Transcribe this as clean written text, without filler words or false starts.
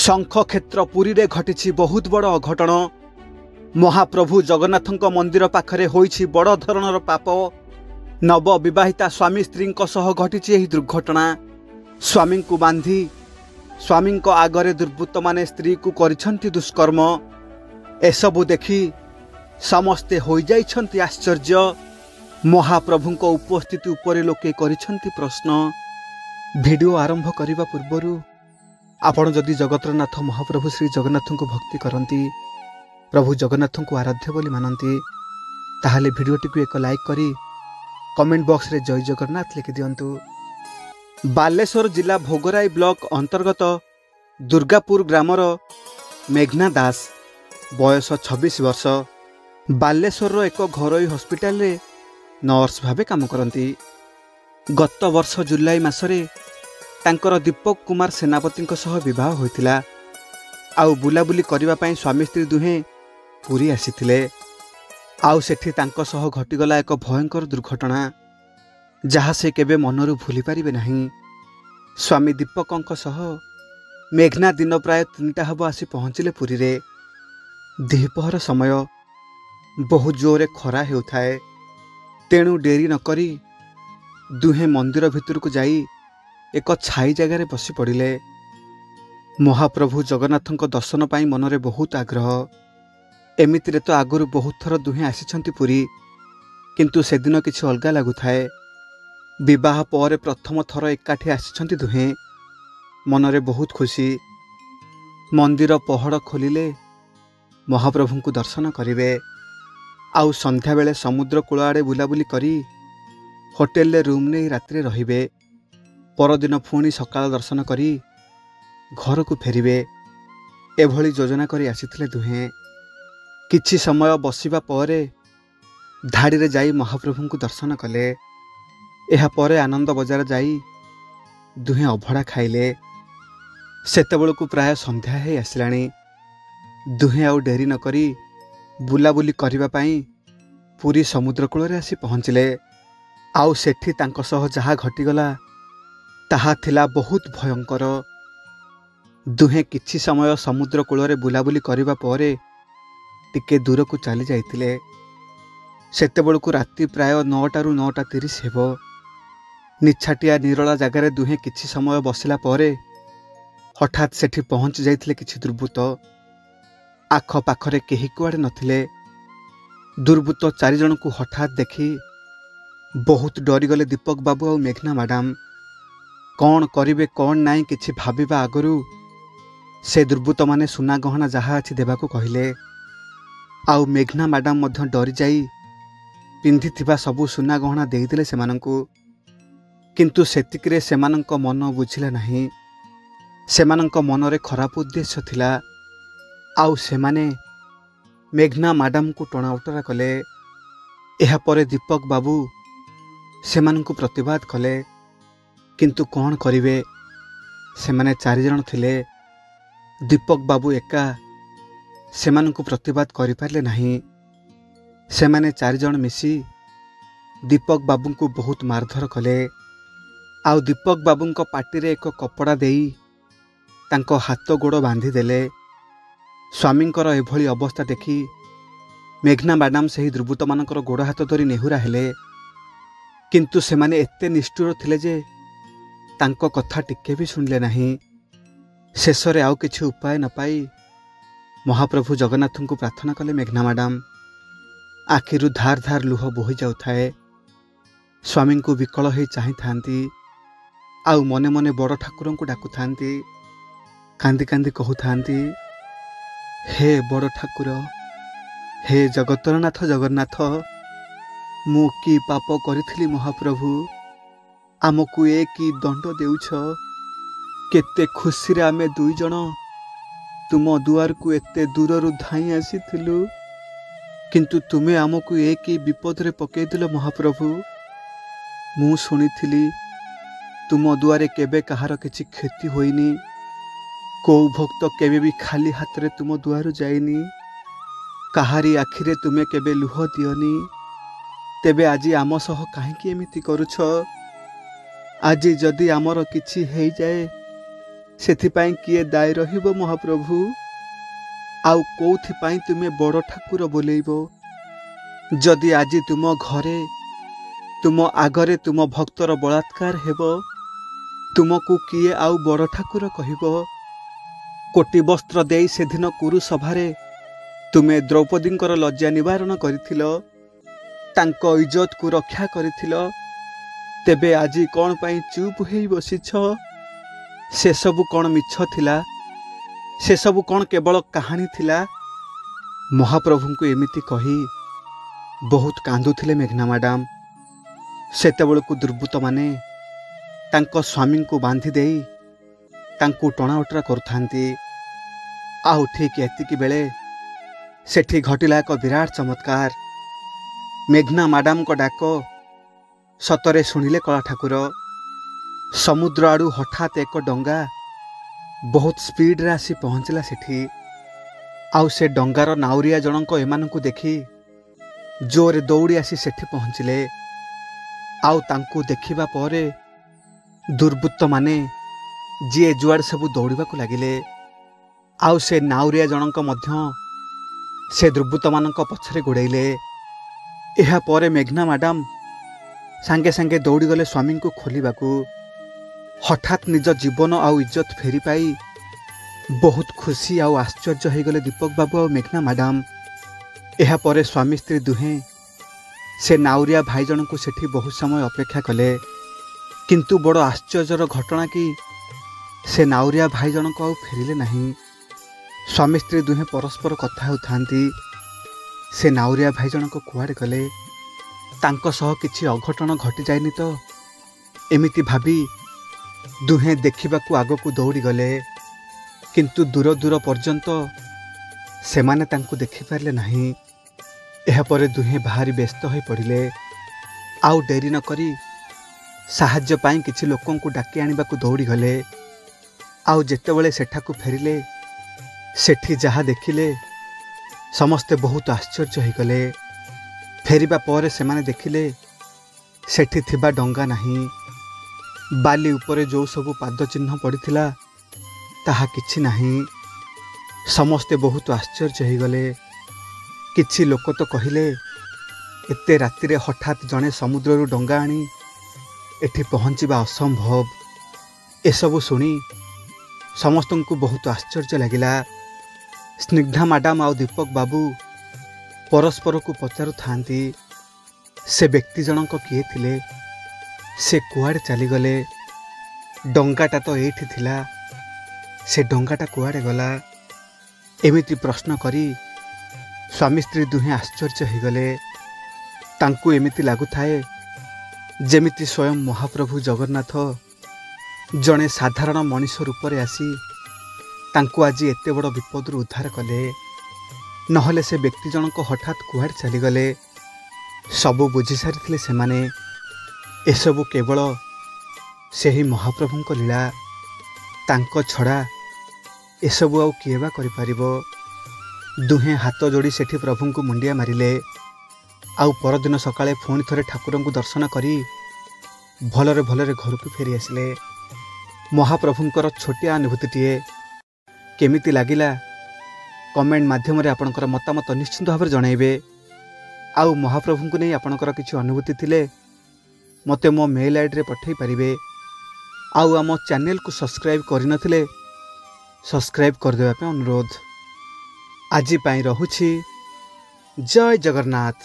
शंख क्षेत्र पुरी रे घटी बहुत बड़ अघटन। महाप्रभु जगन्नाथ मंदिर पाखरे होईछि बड़ धरणर पाप। नव विवाहिता स्वामी स्त्री घटी दुर्घटना। स्वामी को बांधी स्वामी आगरे दुर्वृत्त माने स्त्री को करिछंती दुष्कर्म। एसबु देखि समस्ते हो जाइछंती आश्चर्य। महाप्रभु उपस्थिति उपरे लोके करिछंती प्रश्न। वीडियो आरंभ करिबा पूर्वरु आपण जदि जगतरनाथ महाप्रभु श्री जगन्नाथ को भक्ति करती, प्रभु जगन्नाथ को आराध्य बोली मानती, ताहले वीडियोटी को एक लाइक करी कमेंट बॉक्स रे जय जगन्नाथ लिखि दियंतु। बालेश्वर जिला भोगराई ब्लॉक अंतर्गत दुर्गापुर ग्रामर मेघना दास बयस 26 वर्ष बालेश्वर एक घरोई हॉस्पिटल रे नर्स भावे काम करती। गत वर्ष जुलाई मासरे तांकर दीपक कुमार सेनापति विवाह होइतिला। आउ बुलाबुली करबा पई स्वामी स्त्री दुहे पुरी आसीथिले। आउ सेठी तांको सह घटिगला एक भयंकर दुर्घटना, जहाँ से केबे मनरु भूली पारिबे नहीं। स्वामी दीपकंक सह मेघना दिन प्राय 3टा हब आसी पहुँचिले पुरी रे। दिपहर समय बहुत जोरे खरा हेउथाए, तेणु डेरी नकरी दुहे मंदिर भितर को जाई एक छाई जगार बसी पड़िले। महाप्रभु जगन्नाथ दर्शन पाई मनरे बहुत आग्रह। एमितिरे तो आगुरु बहुत थर दुहे आसिछंती पुरी, किंतु सेदिन किछि अलगा लागुथाए। विवाह पर प्रथम थर एकाठी आसिछंती दुहे, मनरे बहुत खुशी। मंदिर पहड़ खोलिले महाप्रभु को दर्शन करिवे। आउ संध्या बेले समुद्र कूल आड़े बुलाबुली करी होटेल रे रूम नहीं रात्रि रहिबे। परदिन पुणी सकाल दर्शन करी घर को फेरिबे। एभली योजना करी आसिथिले दुहे। किछि समय बसिबा परे धाड़ी रे जाई महाप्रभु को दर्शन कले। एहा परे आनंद बजार जाई दुहे अभड़ा खाइले। सेतेबेलकु प्राय संध्या हे आसिलाणी। दुहे आउ डेरी न करी बुलाबुली करिबा पई पूरी समुद्र कूल रे आसी पहुँचिले। आउ सेठी तांको सह जहा घटिगला ताहा थिला बहुत भयंकर। दुहे किछि समय समुद्र कूल रे बुलाबुली करिबा परे टिके दूर को चली जाइतिले। सेतेबेलकु राति प्राय 9टा रु 9:30 हेबो। निछाटिया निरला जगार दुहे किछि समय बसिला परे हठात सेठी पहुँच जाइतिले किछि दुर्वृत्त। आख पाखरे केही कुआडे नथिले। दुर्वृत्त 4 जन को हठात देखी बहुत डरीगले दीपक बाबू और मेघना मैडम। कौन करिवे कौन नाई किछि भाबिबा आगरु से दुर्वृत्त माने सुना गहना जहा अछि देबाको कहिले। आउ मेघना मैडम मध्य डरी जाई पिंधिथिबा सबु सुना गहना देइदिले सेमानंकु। किंतु सेतिकरे सेमानंक मन बुझिला नहीं। सेमानंक मनरे खराब उद्देश्य थिला। आउ सेमाने मेघना मैडम को टणा उटरा कले। एहा परे दीपक बाबू सेमानंकु प्रतिवाद कले, किंतु कौन करिवे, सेमाने 4 जन थिले। दीपक बाबू एका सेमानंकु प्रतिवाद करि पारले नहीं। सेमाने 4 जन मिसी दीपक बाबू को बहुत मारधर कले। आउ दीपक बाबूंको पाटी रे एक कपड़ा देई तांको हाथ गोड़ बांधी देले। स्वामींकर एभली अवस्था देखी मेघना मैडम सही दुर्वृत्त मानकर गोड़ हाथ धरी नेहुरा हेले। किंतु सेमाने एते निष्ठुर थिले जे तांको कथा टिके भी सुनले नहीं। शेषरे आउ किछि उपाय न पाई महाप्रभु जगन्नाथ को प्रार्थना कले मेघना मैडम। आखिरु धार धार लुह बोहि जाउथाए। स्वामी को विकल हो चाहि थांती। आउ मने मने बड़ ठाकुर को डाकु थांती। कांदी कांदी कहु थांती, हे बड़ ठाकुर, हे जगतरनाथ जगन्नाथ, मु की पाप करिथिली महाप्रभु, आमको ए की दंड देउछ। केते खुशी रे आमे 2 जन तुम दुआर को एते दूररु धाई आसीथिलु, किंतु तुमे आमको ए की विपद रे पकई दिलो महाप्रभु। मु सुनिथिली तुम दुआरे केबे कहार किछि क्षति होइनी। को भक्त केबे भी खाली हाथ रे तुम दुआरु जाइनी। काहारी आखिरे तुमे केबे लुह दियोनी। तेबे आजी आम सह काहेकि एमिति करुछ? आजी जदि आमर किछि हेइ जाए ସେଥିପାଇଁ କିଏ ଦାୟୀ ରହିବ ମହାପ୍ରଭୁ? ଆଉ କୋଉଥିପାଇଁ ତୁମେ ବଡ଼ ଠାକୁର ବୋଲେଇବ? ଯଦି ଆଜି ତୁମ ଘରେ ତୁମ ଆଗରେ ତୁମ ଭକ୍ତର ବଳାତ୍କାର ହେବ, ତୁମକୁ କିଏ ଆଉ ବଡ଼ ଠାକୁର କହିବ? କୋଟି ବସ୍ତ୍ର ଦେଇ ସେଦିନ କୁରୁସଭାରେ ତୁମେ ଦ୍ରୌପଦୀଙ୍କର ଲଜ୍ଜା ନିବାରଣ କରିଥିଲ, ତାଙ୍କ ଇଜ୍ଜତକୁ ରକ୍ଷା କରିଥିଲ। ତେବେ ଆଜି କ'ଣ ପାଇଁ ଚୁପ୍ ହେଇ ବସିଛ? ସେସବୁ କ'ଣ ମିଛ ଥିଲା? ସେସବୁ କ'ଣ କେବଳ କାହାଣୀ ଥିଲା? ମହାପ୍ରଭୁଙ୍କୁ ଏମିତି କହି ବହୁତ କାନ୍ଦୁଥିଲେ ମେଘନା ମ୍ୟାଡ଼ାମ। ସେତେବେଳକୁ ଦୁର୍ବୃତ୍ତମାନେ ତାଙ୍କ ସ୍ୱାମୀଙ୍କୁ ବାନ୍ଧି ଦେଇ ତାଙ୍କୁ ଟଣାଓଟରା କରୁଥାନ୍ତି। ଆଉ ଠିକ୍ ଏତିକି ବେଳେ ସେଠି ଘଟିଲା ଏକ ବିରାଟ ଚମତ୍କାର। ମେଘନା ମ୍ୟାଡ଼ାମଙ୍କ ଡାକ ସତରେ ଶୁଣିଲେ କଳା ଠାକୁର। ସମୁଦ୍ର ଆଡ଼ୁ ହଠାତ୍ ଏକ ଡଙ୍ଗା ବହୁତ ସ୍ପିଡ଼ରେ ଆସି ପହଞ୍ଚିଲା ସେଠି। ଆଉ ସେ ଡଙ୍ଗାର ନାଉରିଆ ଜଣଙ୍କ ଏମାନଙ୍କୁ ଦେଖି ଜୋରରେ ଦୌଡ଼ି ଆସି ସେଠି ପହଞ୍ଚିଲେ। ଆଉ ତାଙ୍କୁ ଦେଖିବା ପରେ ଦୁର୍ବୃତ୍ତମାନେ ଯିଏ ଯୁଆଡ଼େ ସବୁ ଦୌଡ଼ିବାକୁ ଲାଗିଲେ। ଆଉ ସେ ନାଉରିଆ ଜଣଙ୍କ ମଧ୍ୟ ସେ ଦୁର୍ବୃତ୍ତମାନଙ୍କ ପଛରେ ଗୋଡ଼େଇଲେ। ଏହାପରେ ମେଘନା ମ୍ୟାଡ଼ାମ ସାଙ୍ଗେ ସାଙ୍ଗେ ଦୌଡ଼ିଗଲେ ସ୍ୱାମୀଙ୍କୁ ଖୋଲିବାକୁ। ହଠାତ୍ ନିଜ ଜୀବନ ଆଉ ଇଜ୍ଜତ ଫେରି ପାଇ ବହୁତ ଖୁସି ଆଉ ଆଶ୍ଚର୍ଯ୍ୟ ହୋଇଗଲେ ଦୀପକ ବାବୁ ଆଉ ମେଘନା ମ୍ୟାଡ଼ାମ। ଏହାପରେ ସ୍ୱାମୀ ସ୍ତ୍ରୀ ଦୁହେଁ ସେ ନାଉରିଆ ଭାଇ ଜଣଙ୍କୁ ସେଠି ବହୁ ସମୟ ଅପେକ୍ଷା କଲେ। କିନ୍ତୁ ବଡ଼ ଆଶ୍ଚର୍ଯ୍ୟର ଘଟଣା କି ସେ ନାଉରିଆ ଭାଇ ଜଣକ ଆଉ ଫେରିଲେ ନାହିଁ। ସ୍ୱାମୀ ସ୍ତ୍ରୀ ଦୁହେଁ ପରସ୍ପର କଥା ହେଉଥାନ୍ତି, ସେ ନାଉରିଆ ଭାଇ ଜଣକ କୁଆଡ଼େ ଗଲେ? ତାଙ୍କ ସହ କିଛି ଅଘଟଣ ଘଟିଯାଇନି ତ? ଏମିତି ଭାବି ଦୁହେଁ ଦେଖିବାକୁ ଆଗକୁ ଦୌଡ଼ିଗଲେ। କିନ୍ତୁ ଦୂର ଦୂର ପର୍ଯ୍ୟନ୍ତ ସେମାନେ ତାଙ୍କୁ ଦେଖିପାରିଲେ ନାହିଁ। ଏହାପରେ ଦୁହେଁ ଭାରି ବ୍ୟସ୍ତ ହୋଇପଡ଼ିଲେ। ଆଉ ଡେରି ନ କରି ସାହାଯ୍ୟ ପାଇଁ କିଛି ଲୋକଙ୍କୁ ଡାକି ଆଣିବାକୁ ଦୌଡ଼ିଗଲେ। ଆଉ ଯେତେବେଳେ ସେଠାକୁ ଫେରିଲେ ସେଠି ଯାହା ଦେଖିଲେ ସମସ୍ତେ ବହୁତ ଆଶ୍ଚର୍ଯ୍ୟ ହୋଇଗଲେ। ଫେରିବା ପରେ ସେମାନେ ଦେଖିଲେ ସେଠି ଥିବା ଡଙ୍ଗା ନାହିଁ। ବାଲି ଉପରେ ଯେଉଁ ସବୁ ପାଦ ଚିହ୍ନ ପଡ଼ିଥିଲା ତାହା କିଛି ନାହିଁ। ସମସ୍ତେ ବହୁତ ଆଶ୍ଚର୍ଯ୍ୟ ହୋଇଗଲେ। କିଛି ଲୋକ ତ କହିଲେ ଏତେ ରାତିରେ ହଠାତ୍ ଜଣେ ସମୁଦ୍ରରୁ ଡଙ୍ଗା ଆଣି ଏଠି ପହଞ୍ଚିବା ଅସମ୍ଭବ। ଏସବୁ ଶୁଣି ସମସ୍ତଙ୍କୁ ବହୁତ ଆଶ୍ଚର୍ଯ୍ୟ ଲାଗିଲା। ସ୍ନିଗ୍ଧା ମ୍ୟାଡ଼ାମ ଆଉ ଦୀପକ ବାବୁ ପରସ୍ପରକୁ ପଚାରୁଥାନ୍ତି, ସେ ବ୍ୟକ୍ତି ଜଣକ କିଏ ଥିଲେ? ସେ କୁଆଡ଼େ ଚାଲିଗଲେ? ଡଙ୍ଗାଟା ତ ଏଇଠି ଥିଲା, ସେ ଡଙ୍ଗାଟା କୁଆଡ଼େ ଗଲା? ଏମିତି ପ୍ରଶ୍ନ କରି ସ୍ୱାମୀ ସ୍ତ୍ରୀ ଦୁହେଁ ଆଶ୍ଚର୍ଯ୍ୟ ହୋଇଗଲେ। ତାଙ୍କୁ ଏମିତି ଲାଗୁଥାଏ ଯେମିତି ସ୍ୱୟଂ ମହାପ୍ରଭୁ ଜଗନ୍ନାଥ ଜଣେ ସାଧାରଣ ମଣିଷ ରୂପରେ ଆସି ତାଙ୍କୁ ଆଜି ଏତେ ବଡ଼ ବିପଦରୁ ଉଦ୍ଧାର କଲେ। ନହେଲେ ସେ ବ୍ୟକ୍ତି ଜଣକ ହଠାତ୍ କୁଆଡ଼େ ଚାଲିଗଲେ? ସବୁ ବୁଝିସାରିଥିଲେ ସେମାନେ। ଏସବୁ କେବଳ ସେହି ମହାପ୍ରଭୁଙ୍କ ଲୀଳା। ତାଙ୍କ ଛଡ଼ା ଏସବୁ ଆଉ କିଏ ବା କରିପାରିବ? ଦୁହେଁ ହାତ ଯୋଡ଼ି ସେଠି ପ୍ରଭୁଙ୍କୁ ମୁଣ୍ଡିଆ ମାରିଲେ। ଆଉ ପରଦିନ ସକାଳେ ପୁଣି ଥରେ ଠାକୁରଙ୍କୁ ଦର୍ଶନ କରି ଭଲରେ ଭଲରେ ଘରକୁ ଫେରି ଆସିଲେ। ମହାପ୍ରଭୁଙ୍କର ଛୋଟିଆ ଅନୁଭୂତିଟିଏ କେମିତି ଲାଗିଲା କମେଣ୍ଟ ମାଧ୍ୟମରେ ଆପଣଙ୍କର ମତାମତ ନିଶ୍ଚିନ୍ତ ଭାବରେ ଜଣାଇବେ। ଆଉ ମହାପ୍ରଭୁଙ୍କୁ ନେଇ ଆପଣଙ୍କର କିଛି ଅନୁଭୂତି ଥିଲେ ମୋତେ ମୋ ମେଲ୍ ଆଇଡ଼ିରେ ପଠାଇ ପାରିବେ। ଆଉ ଆମ ଚ୍ୟାନେଲକୁ ସବସ୍କ୍ରାଇବ୍ କରିନଥିଲେ ସବସ୍କ୍ରାଇବ୍ କରିଦେବା ପାଇଁ ଅନୁରୋଧ। ଆଜି ପାଇଁ ରହୁଛି। ଜୟ ଜଗନ୍ନାଥ।